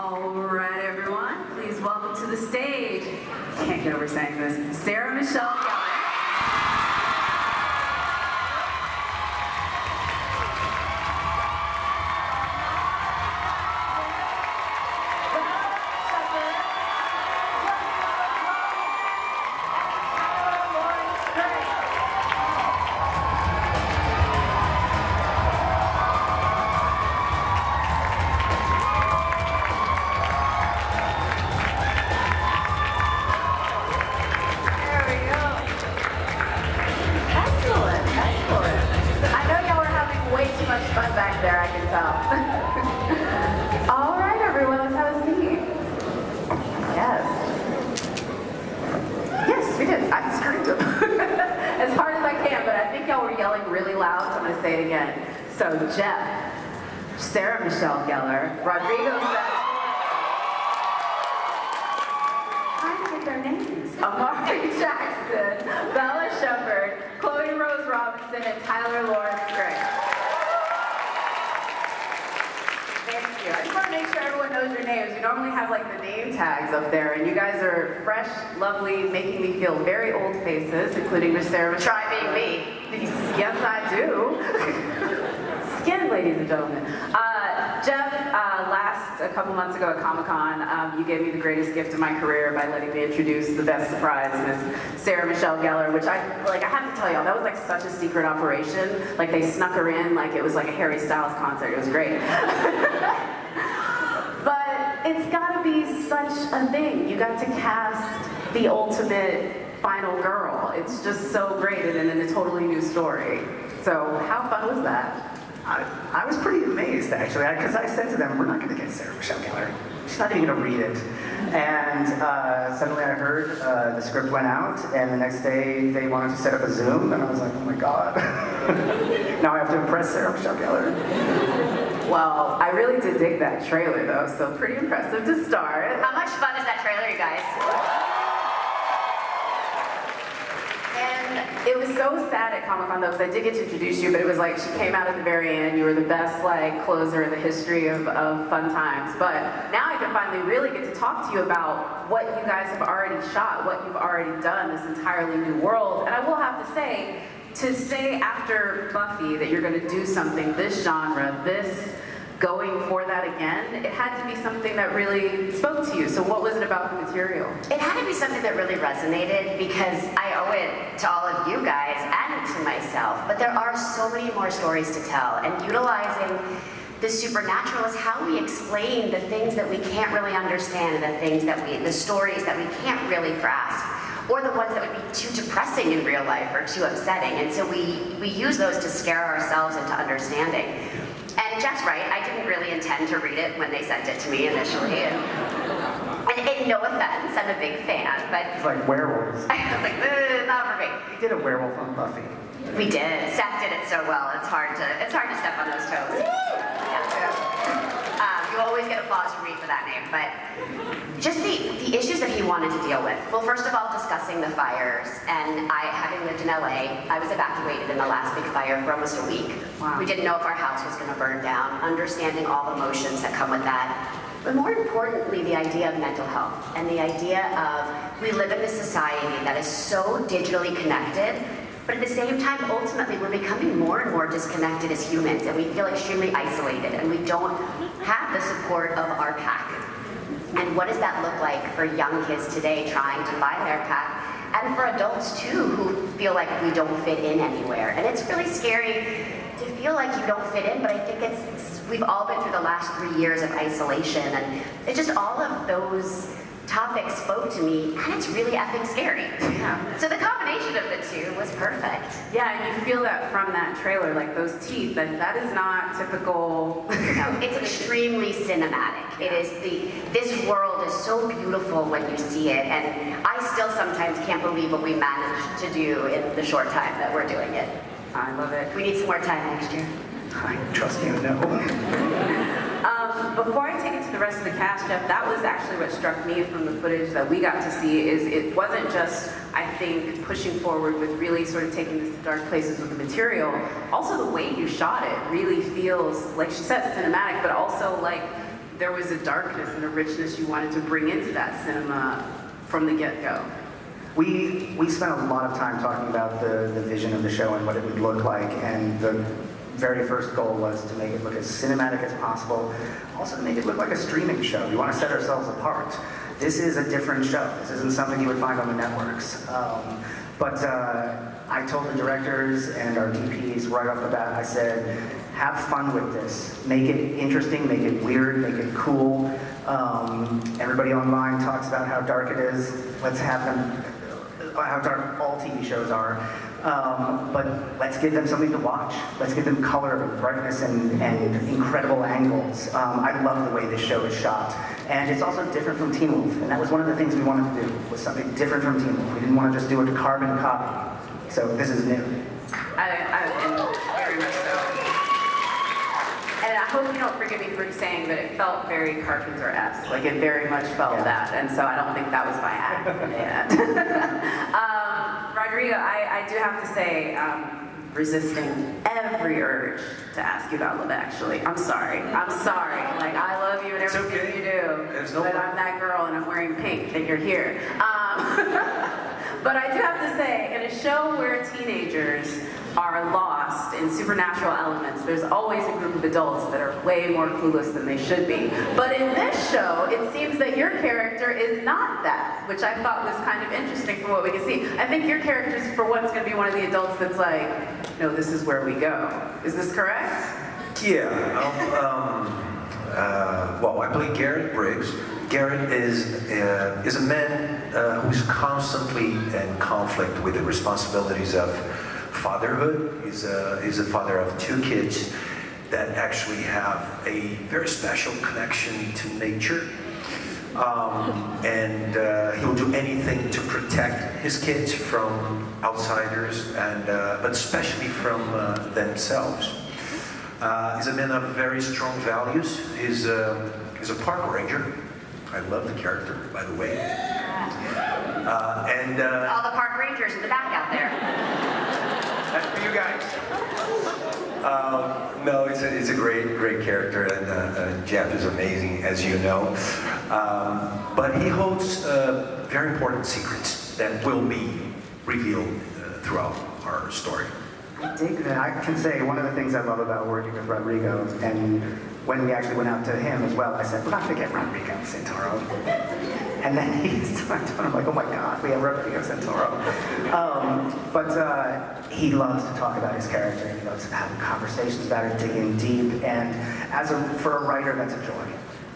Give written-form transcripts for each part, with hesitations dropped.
All right, everyone, please welcome to the stage, can't get over saying this, Sarah Michelle Gellar. Fun back there, I can tell. All right, everyone, let's have a seat. Yes. Yes, we did. I screamed them as hard as I can, but I think y'all were yelling really loud, so I'm going to say it again. So, Jeff, Sarah Michelle Gellar, Rodrigo trying to get their names. Amari Jackson, Bella Shepard, Chloe Rose Robinson, and Tyler Lawrence Gray. Thank you. I just want to make sure everyone knows your names. We normally have like the name tags up there, and you guys are fresh, lovely, making me feel very old faces, including Miss Sarah. Try being me. Yes, I do. Skin, ladies and gentlemen. Jeff, a couple months ago at Comic-Con, you gave me the greatest gift of my career by letting me introduce the best surprise, Miss Sarah Michelle Gellar, which I have to tell y'all, that was like such a secret operation. Like they snuck her in like it was like a Harry Styles concert. It was great. But it's gotta be such a thing. You got to cast the ultimate final girl. It's just so great and in a totally new story. So how fun was that? I was pretty amazed, actually, because I said to them, we're not going to get Sarah Michelle Gellar. She's not even going to read it. And suddenly I heard the script went out, and the next day they wanted to set up a Zoom, and I was like, oh my God. Now I have to impress Sarah Michelle Gellar. Well, I really did dig that trailer, though, so pretty impressive to start. How much fun is that trailer, you guys? It was so sad at Comic-Con though, because I did get to introduce you, but it was like she came out at the very end. You were the best like closer in the history of fun times. But now I can finally really get to talk to you about what you guys have already shot, what you've already done, this entirely new world. And I will have to say after Buffy that you're going to do something this genre, going for that again, it had to be something that really spoke to you. So what was it about the material? It had to be something that really resonated because I owe it to all of you guys and to myself. But there are so many more stories to tell, and utilizing the supernatural is how we explain the things that we can't really understand, and the stories that we can't really grasp, or the ones that would be too depressing in real life or too upsetting. And so we use those to scare ourselves into understanding. And Jeff's right, I didn't really intend to read it when they sent it to me initially. And no offense, I'm a big fan, but... It's like werewolves. I was like, not for me. We did a werewolf on Buffy. We did. Seth did it so well, it's hard to step on those toes. You always get applause from me for that name, but just the issues that he wanted to deal with. Well, first of all, discussing the fires, and having lived in LA, I was evacuated in the last big fire for almost a week. Wow. We didn't know if our house was going to burn down, understanding all the emotions that come with that. But more importantly, the idea of mental health, and the idea of we live in this society that is so digitally connected, but at the same time, ultimately, we're becoming more and more disconnected as humans, and we feel extremely isolated, and we don't have the support of our pack. And what does that look like for young kids today trying to find their pack, and for adults too, who feel like we don't fit in anywhere? And it's really scary to feel like you don't fit in, but I think we've all been through the last 3 years of isolation, and it's just all of those topics spoke to me, and it's really effing scary. Yeah. So the combination of the two was perfect. Yeah, and you feel that from that trailer, like those teeth, that is not typical. No, it's extremely cinematic. It is this world is so beautiful when you see it, and I still sometimes can't believe what we managed to do in the short time that we're doing it. I love it. We need some more time next year. Trust me, no. Before I take it to the rest of the cast, Jeff, that was actually what struck me from the footage that we got to see, is it wasn't just, I think, pushing forward with really sort of taking this to dark places with the material. Also, the way you shot it really feels, like she said, cinematic, but also like there was a darkness and a richness you wanted to bring into that cinema from the get-go. We spent a lot of time talking about the vision of the show and what it would look like, and the very first goal was to make it look as cinematic as possible, also to make it look like a streaming show. We want to set ourselves apart. This is a different show. This isn't something you would find on the networks. But I told the directors and our DPs right off the bat, I said, have fun with this. Make it interesting, make it weird, make it cool. Everybody online talks about how dark it is. Let's have them, how dark all TV shows are. But let's give them something to watch. Let's give them color, brightness, and incredible angles. I love the way this show is shot. And it's also different from Teen Wolf. And that was one of the things we wanted to do, was something different from Teen Wolf. We didn't want to just do a carbon copy. So this is new. Very much so. And I hope you don't forgive me for saying, but it felt very Carpenter-esque. Like, it very much felt that. And so I don't think that was by accident. Rodrigo, I do have to say, resisting every urge to ask you about Love Actually. I'm sorry. Like, I love you and everything you do. But I'm that girl and I'm wearing pink and you're here. But I do have to say, in a show where teenagers are lost in supernatural elements, there's always a group of adults that are way more clueless than they should be. But in this show, it seems that your character is not that, which I thought was kind of interesting from what we can see. I think your character is, for once, going to be one of the adults that's like, no, this is where we go. Is this correct? Yeah. Well, I play Garrett Briggs. Garrett is a man who's constantly in conflict with the responsibilities of fatherhood. He's a father of 2 kids that actually have a very special connection to nature. And he'll do anything to protect his kids from outsiders, and but especially from themselves. He's a man of very strong values. He's a park ranger. I love the character, by the way. And all the park rangers in the back out there. That's for you guys. No, it's a great character, and Jeff is amazing, as you know. But he holds very important secrets that will be revealed throughout our story. I dig that. I can say one of the things I love about working with Rodrigo, and when we actually went out to him as well, I said, we're not going to get Rodrigo Santoro. And then he started talking, I'm like, oh my God, we have Rodrigo Santoro. But he loves to talk about his character, and he loves to have conversations about it, digging deep, and for a writer, that's a joy.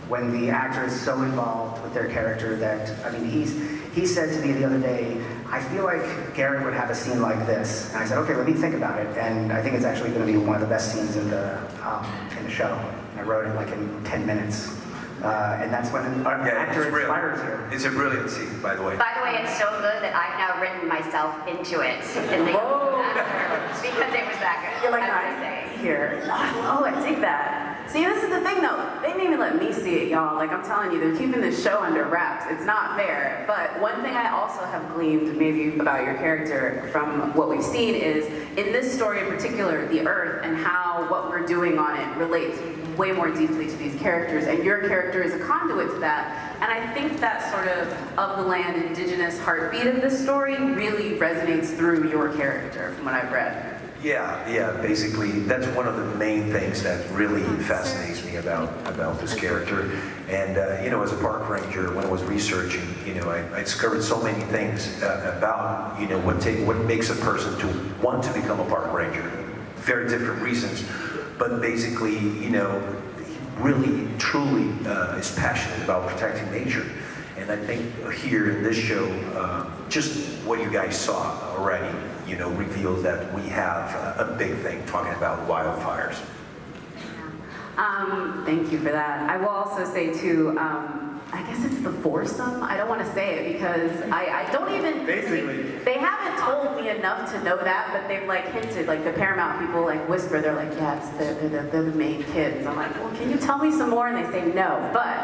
When the actor is so involved with their character that, I mean, he said to me the other day, I feel like Garrett would have a scene like this. And I said, okay, let me think about it. And I think it's actually going to be one of the best scenes in the show. And I wrote it like in 10 minutes. And that's when an actor inspires you. It's a brilliant scene, by the way. By the way, it's so good that I've now written myself into it. Because it was that good. You're like, I here. Oh, I dig that. See, this is the thing though. They didn't even let me see it, y'all. Like, I'm telling you, they're keeping this show under wraps. It's not fair. But one thing I also have gleaned maybe about your character from what we've seen is, in this story in particular, the Earth and how what we're doing on it relates way more deeply to these characters. And your character is a conduit to that. And I think that sort of the land, indigenous heartbeat of this story really resonates through your character, from what I've read. Yeah, basically, that's one of the main things that really fascinates me about this character. And, you know, as a park ranger, when I was researching, you know, I discovered so many things about, you know, what makes a person to want to become a park ranger. Very different reasons, but basically, you know, he really, truly is passionate about protecting nature. And I think here in this show, just what you guys saw already, you know, reveals that we have a big thing talking about wildfires. Thank you for that. I will also say too, I guess it's the foursome. I don't want to say it because I don't even... Basically. They haven't told me enough to know that, but they've like hinted, like the Paramount people like whisper, they're like, yeah, they're the main kids. I'm like, well, can you tell me some more? And they say no. But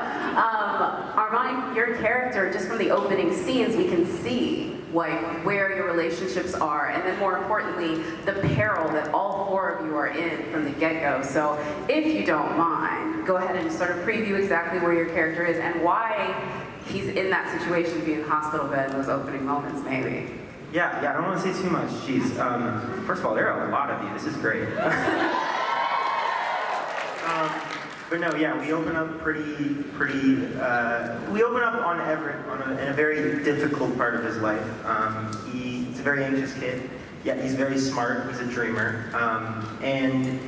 Armani, your character, just from the opening scenes, we can see like where your relationships are, and then more importantly, the peril that all four of you are in from the get-go. So if you don't mind, go ahead and sort of preview exactly where your character is and why he's in that situation to be in hospital bed in those opening moments, maybe. Yeah, I don't want to say too much. Jeez. First of all, there are a lot of you. This is great. But no, yeah, we open up we open up on Everett in a very difficult part of his life. He's a very anxious kid, yet he's very smart. He's a dreamer. And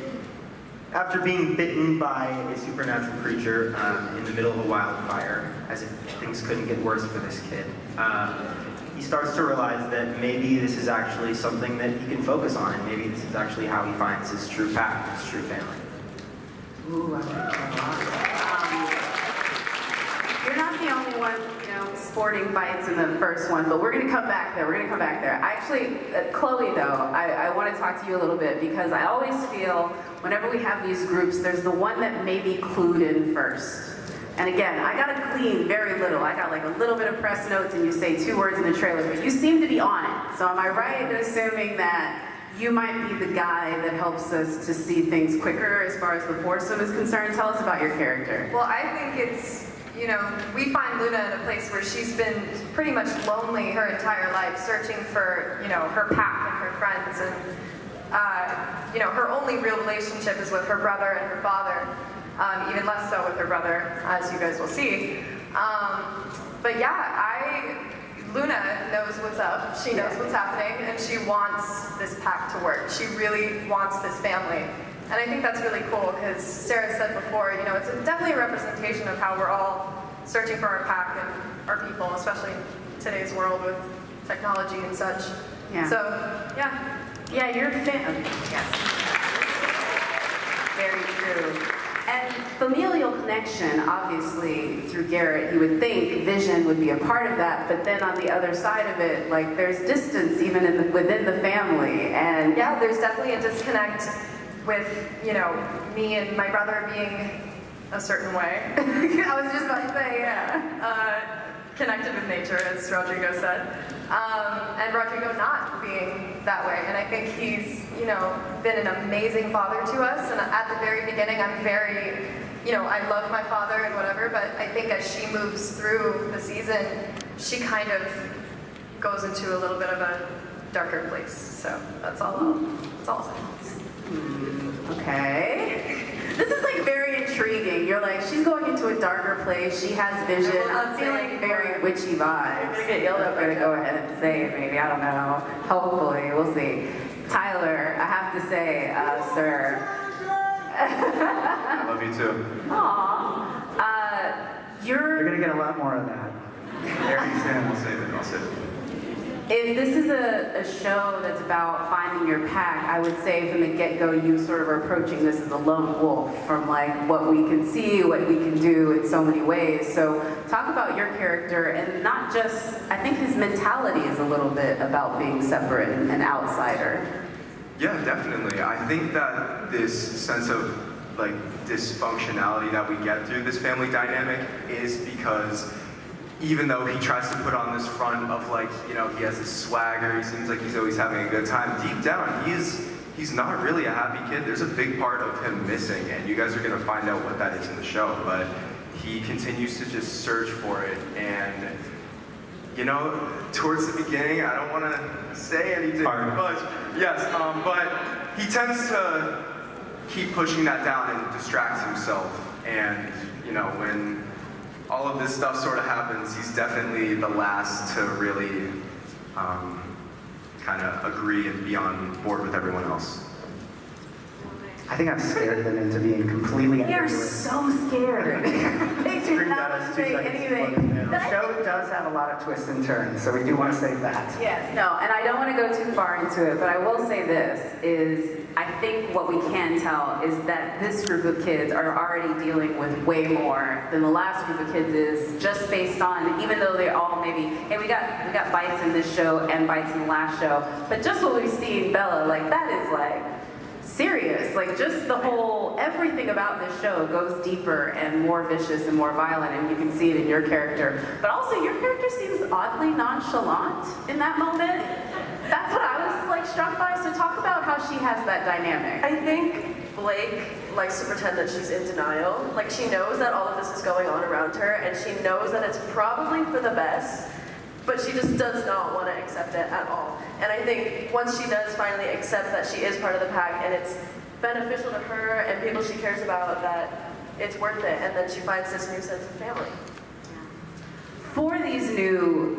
after being bitten by a supernatural creature in the middle of a wildfire, as if things couldn't get worse for this kid, he starts to realize that maybe this is actually something that he can focus on, and maybe this is actually how he finds his true path, his true family. Ooh, I like that a lot. You're not the only one, sporting bites in the first one, but we're going to come back there. Actually, Chloe, though, I want to talk to you a little bit, because I always feel whenever we have these groups, there's the one that may be clued in first. And again, I got to glean very little. I got like a little bit of press notes, and you say 2 words in the trailer, but you seem to be on it. So am I right in assuming that you might be the guy that helps us to see things quicker as far as the foursome is concerned? Tell us about your character. Well, I think it's, we find Luna in a place where she's been pretty much lonely her entire life, searching for, her pack and her friends. And, her only real relationship is with her brother and her father, even less so with her brother, as you guys will see. But yeah, Luna knows what's up, she knows what's happening, and she wants this pack to work. She really wants this family. And I think that's really cool, because Sarah said before, it's definitely a representation of how we're all searching for our pack and our people, especially in today's world with technology and such. Yeah. So, yeah. Yeah, you're a fan. Yes. Very true. And familial connection, obviously, through Garrett, you would think Vision would be a part of that, but then on the other side of it, like, there's distance even within the family, and... Yeah, there's definitely a disconnect with, me and my brother being a certain way. I was just about to say, yeah. Connected with nature, as Rodrigo said. And Rodrigo not being that way. And I think he's, been an amazing father to us. And at the very beginning, I'm very, I love my father and whatever, but I think as she moves through the season, she kind of goes into a little bit of a darker place. So that's all I'll say. Okay. This is like very intriguing. You're like, she's going into a darker place. She has vision. I'm feeling very witchy vibes. I'm gonna get yelled at. I'm gonna go ahead and say it. Maybe, I don't know. Hopefully, we'll see. Tyler, I have to say, sir. I love you too. Aww. You're gonna get a lot more of that very soon. I'll save it. If this is a show that's about finding your pack, I would say from the get-go you sort of are approaching this as a lone wolf from like what we can see, what we can do in so many ways. So talk about your character, and not just, I think his mentality is a little bit about being separate and an outsider. Yeah, definitely. I think that this sense of like dysfunctionality that we get through this family dynamic is because even though he tries to put on this front of like, he has this swagger, he seems like he's always having a good time, deep down, he's not really a happy kid. There's a big part of him missing, and you guys are going to find out what that is in the show, but he continues to just search for it, and, towards the beginning, I don't want to say anything much, yes, but he tends to keep pushing that down and distracts himself, and, when all of this stuff sort of happens, he's definitely the last to really kind of agree and be on board with everyone else. I think I've scared them into being completely You're ambiguous. so scared. They do Bring not that as 2 say seconds anything. The show does have a lot of twists and turns, so we do want to save that. Yes, no, and I don't want to go too far into it, but I will say this, is I think what we can tell is that this group of kids are already dealing with way more than the last group of kids is, just based on, even though they're all maybe, hey, we got bites in this show and bites in the last show, but just what we've seen Bella, like, that is like, serious. Like just the whole, everything about this show goes deeper and more vicious and more violent, and you can see it in your character. But also your character seems oddly nonchalant in that moment. That's what I was like struck by. So talk about how she has that dynamic. I think Blake likes to pretend that she's in denial. Like she knows that all of this is going on around her, and she knows that it's probably for the best, but she just does not want to accept it at all. And I think once she does finally accept that she is part of the pack and it's beneficial to her and people she cares about, that it's worth it, and then she finds this new sense of family. For these new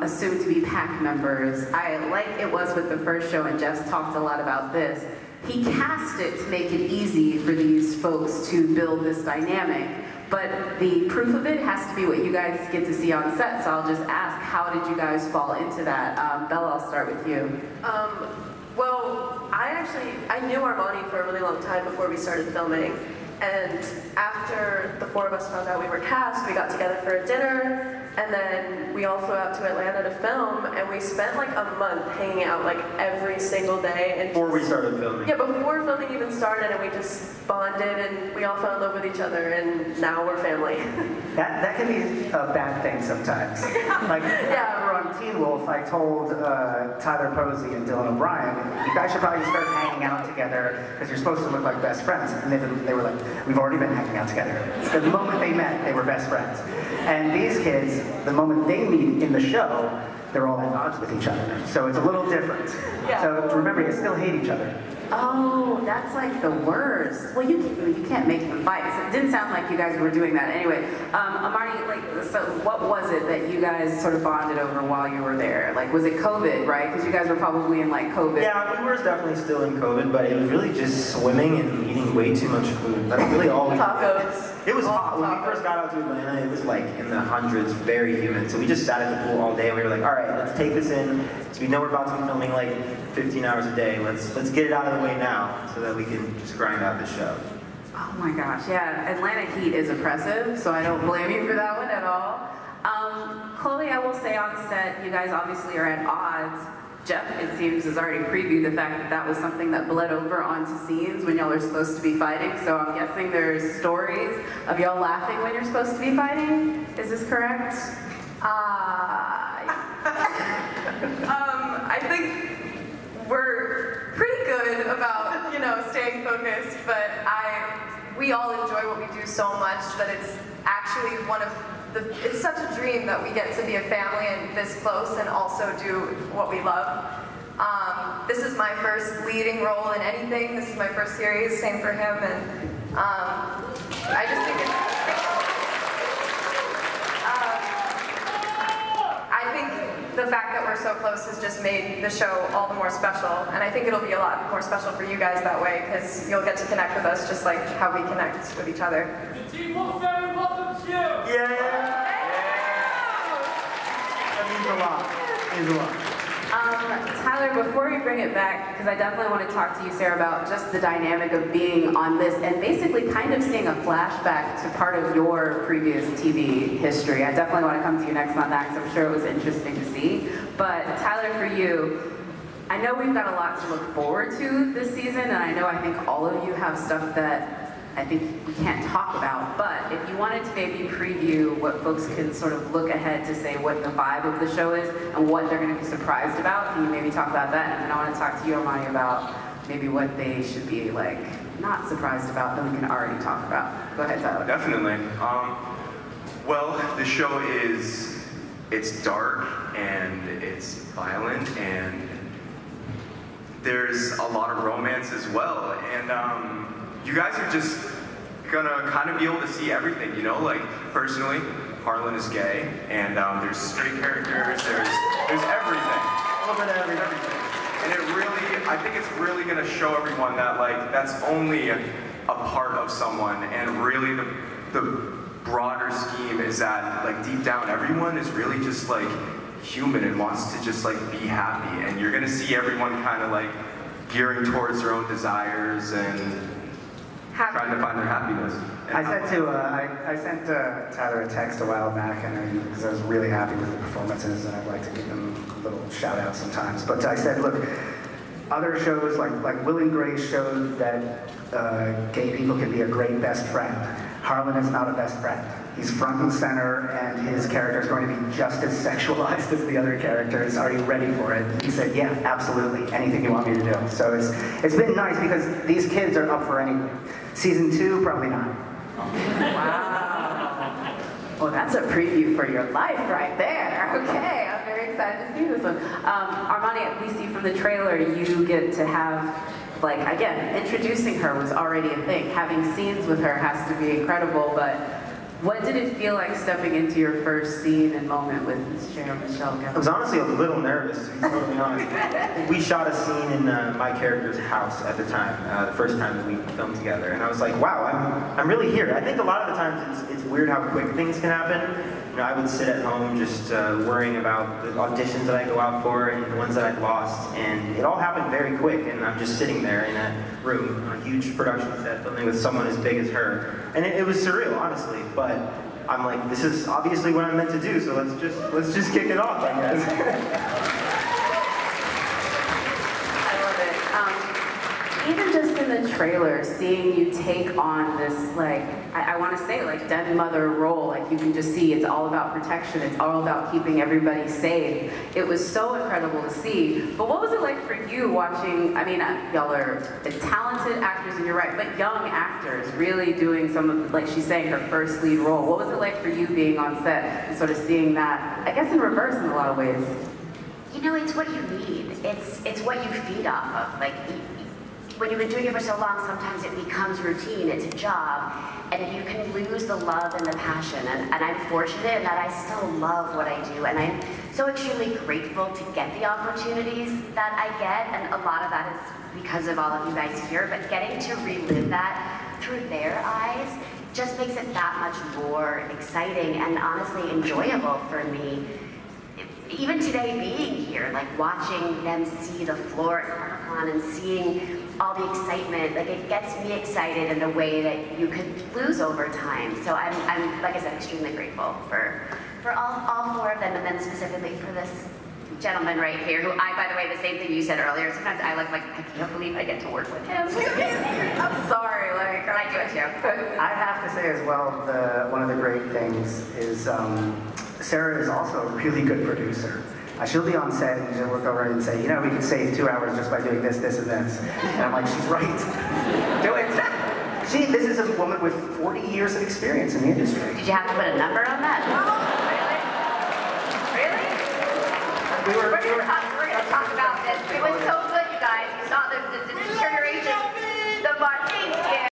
assumed-to-be pack members, I like it was with the first show, and Jess talked a lot about this, he cast it to make it easy for these folks to build this dynamic, but the proof of it has to be what you guys get to see on set, so I'll just ask, how did you guys fall into that? Bella, I'll start with you. Well, I knew Armani for a really long time before we started filming, and after the four of us found out we were cast, we got together for a dinner, and then we all flew out to Atlanta to film, and we spent like a month hanging out like every single day. And Before we started filming. Yeah, before filming even started, and we just bonded, and we all fell in love with each other, and now we're family. That can be a bad thing sometimes. Like, Yeah. I remember on Teen Wolf, I told Tyler Posey and Dylan O'Brien, you guys should probably start hanging out together because you're supposed to look like best friends. And they were like, we've already been hanging out together. So the moment they met, they were best friends. And these kids, the moment they meet in the show, they're all at odds with each other. So it's a little different. Yeah. So remember, you still hate each other. Oh, that's like the worst. Well, you can't make them fight. So it didn't sound like you guys were doing that. Anyway, Amani, like, so what was it that you guys sort of bonded over while you were there? Like, was it COVID, right? Because you guys were probably in like COVID. Yeah, we were definitely still in COVID, but it was really just swimming and eating way too much food. That's really all we Tacos. It was hot. When we first got out to Atlanta, it was like in the hundreds, very humid. So we just sat at the pool all day, and we were like, all right, let's take this in. So we know we're about to be filming like 15 hours a day. Let's get it out of the way now so that we can just grind out the show. Oh my gosh, yeah, Atlanta heat is oppressive, so I don't blame you for that one at all. Chloe, I will say on set, you guys obviously are at odds. Jeff, it seems, has already previewed the fact that that was something that bled over onto scenes when y'all are supposed to be fighting, so I'm guessing there's stories of y'all laughing when you're supposed to be fighting. Is this correct? I think we're pretty good about, staying focused, but we all enjoy what we do so much that it's actually it's such a dream that we get to be a family and this close and also do what we love. This is my first leading role in anything. This is my first series, same for him, and I just think I think the fact that we're so close has just made the show all the more special, and I think it'll be a lot more special for you guys that way, because you'll get to connect with us just like how we connect with each other. The team will very welcome you. Yeah! That means a lot. It means a lot. Tyler, before we bring it back, because I definitely want to talk to you, Sarah, about just the dynamic of being on this and basically kind of seeing a flashback to part of your previous TV history. I definitely want to come to you next on that, because I'm sure it was interesting to see. But Tyler, for you, I know we've got a lot to look forward to this season, and I think all of you have stuff that I think we can't talk about, but if you wanted to maybe preview what folks can sort of look ahead to say what the vibe of the show is and what they're going to be surprised about, can you maybe talk about that? And then I want to talk to you, Armani, about maybe what they should be like not surprised about that we can already talk about. Go ahead, Tyler. Definitely. Well, the show it's dark and it's violent and there's a lot of romance as well. And you guys are just gonna kind of be able to see everything, like personally, Harlan is gay, and there's straight characters, there's everything. A little bit of everything. And I think it's really gonna show everyone that that's only a part of someone, and really the broader scheme is that deep down everyone is really just human and wants to just be happy, and you're gonna see everyone kind of gearing towards their own desires and trying to find their happiness. I sent Tyler a text a while back, and because I was really happy with the performances, and I'd like to give them a little shout out sometimes. But I said, look, other shows, like Will and Grace showed that gay people can be a great best friend. Harlan is not a best friend. He's front and center, and his character is going to be just as sexualized as the other characters. Are you ready for it? He said, yeah, absolutely. Anything you want me to do. So it's been nice because these kids are up for anything. Season 2, probably not. Wow. Well, that's a preview for your life right there. Okay, I'm very excited to see this one. Armani, we see from the trailer you get to have, like, again, introducing her was already a thing. Having scenes with her has to be incredible, but what did it feel like stepping into your first scene and moment with Sarah Michelle Gellar? I was honestly a little nervous, to be totally honest. We shot a scene in my character's house at the time, the first time that we filmed together, and I was like, wow, I'm really here. I think a lot of the times it's weird how quick things can happen. You know, I would sit at home just worrying about the auditions that I go out for and the ones that I've lost, and it all happened very quick, and I'm just sitting there in a room, a huge production set, filming with someone as big as her, and it was surreal, honestly, but I'm like, this is obviously what I'm meant to do, so let's just kick it off, I guess. Even just in the trailer, seeing you take on this, like, I want to say, like, den mother role, like, you can just see it's all about protection, it's all about keeping everybody safe. It was so incredible to see. But what was it like for you watching, I mean, y'all are talented actors, and you're right, but young actors really doing some of, like she's saying, her first lead role. What was it like for you being on set and sort of seeing that, I guess in reverse in a lot of ways? You know, it's what you need. It's what you feed off of. Like, when you've been doing it for so long, sometimes it becomes routine, it's a job, and you can lose the love and the passion. And I'm fortunate in that I still love what I do, and I'm so extremely grateful to get the opportunities that I get, and a lot of that is because of all of you guys here, but getting to relive that through their eyes just makes it that much more exciting and honestly enjoyable for me. Even today being here, like watching them see the floor at Comic-Con and seeing all the excitement, like it gets me excited in a way that you could lose over time. So I'm like I said, extremely grateful for all 4 of them, and then specifically for this gentleman right here, who by the way, the same thing you said earlier, sometimes I look like, I can't believe I get to work with him. I'm sorry, like, I do it too. I have to say as well, one of the great things is Sarah is also a really good producer. She'll be on set and she'll work over and say, you know, we could save 2 hours just by doing this, this, and this. And I'm like, she's right. Do it. This is a woman with 40 years of experience in the industry. Did you have to put a number on that? Really? We're gonna talk about this. It was so good, you guys. You